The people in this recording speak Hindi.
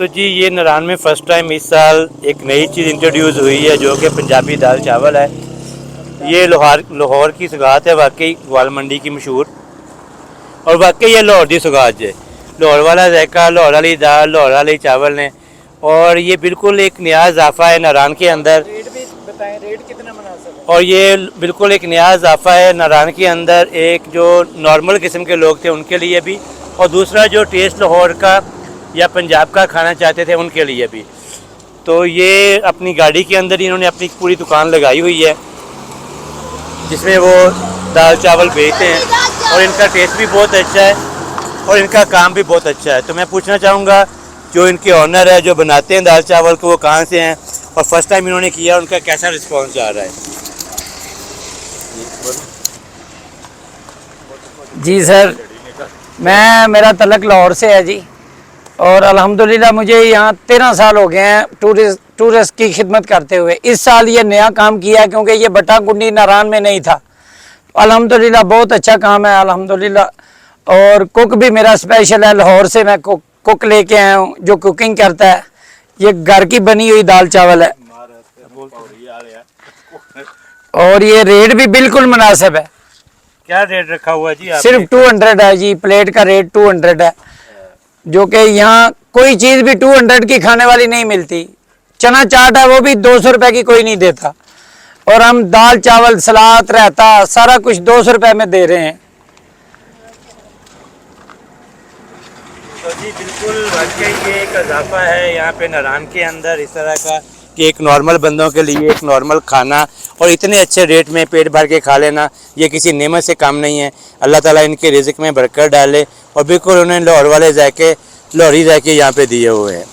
तो जी ये नारायण में फ़र्स्ट टाइम इस साल एक नई चीज़ इंट्रोड्यूस हुई है जो कि पंजाबी दाल चावल है। ये लाहौर की सौगात है, वाकई ग्वाल मंडी की मशहूर, और वाकई ये लाहौर की सौगात है। लाहौर वाला जायका, लाहौर वाली दाल, लाहौर वाले चावल ने, और ये बिल्कुल एक नया इजाफा है नारायण के अंदर। रेट भी बताएं, रेट कितना मुनासिब है? और ये बिल्कुल एक नया इजाफा है नारायण के अंदर, एक जो नॉर्मल किस्म के लोग थे उनके लिए भी, और दूसरा जो टेस्ट लाहौर का या पंजाब का खाना चाहते थे उनके लिए भी। तो ये अपनी गाड़ी के अंदर इन्होंने अपनी पूरी दुकान लगाई हुई है जिसमें वो दाल चावल बेचते हैं, और इनका टेस्ट भी बहुत अच्छा है और इनका काम भी बहुत अच्छा है। तो मैं पूछना चाहूँगा जो इनके ऑनर है, जो बनाते हैं दाल चावल को, वो कहाँ से हैं और फर्स्ट टाइम इन्होंने किया, उनका कैसा रिस्पॉन्स आ रहा है। जी सर, मेरा तलक लाहौर से है जी, और अल्हम्दुलिल्लाह मुझे यहाँ 13 साल हो गए हैं टूरिस्ट की खिदमत करते हुए। इस साल ये नया काम किया है क्योंकि ये बट्टा कुंडी नारायण में नहीं था। अल्हम्दुलिल्लाह बहुत अच्छा काम है अल्हम्दुलिल्लाह। और कुक भी मेरा स्पेशल है, लाहौर से मैं कुक लेके आया हूँ जो कुकिंग करता है। ये घर की बनी हुई दाल चावल है और ये रेट भी बिल्कुल मुनासिब है। क्या रेट रखा हुआ है जी आपने? सिर्फ 200 है जी, प्लेट का रेट 200 है, जो कि यहाँ कोई चीज़ भी 200 की खाने वाली नहीं मिलती। चना चाट है वो भी 200 रुपये की कोई नहीं देता, और हम दाल चावल सलाद रायता सारा कुछ 200 रुपये में दे रहे हैं। तो जी बिल्कुल वाकई ये एक इजाफा है यहाँ पे नारायण के अंदर इस तरह का कि एक नॉर्मल बंदों के लिए एक नॉर्मल खाना और इतने अच्छे रेट में पेट भर के खा लेना, ये किसी नेमत से काम नहीं है। अल्लाह ताला इनके रिज़्क़ में बरकत डाले, और बिल्कुल उन्हें लाहौर वाले जायके, लाहौरी जायके यहाँ पे दिए हुए हैं।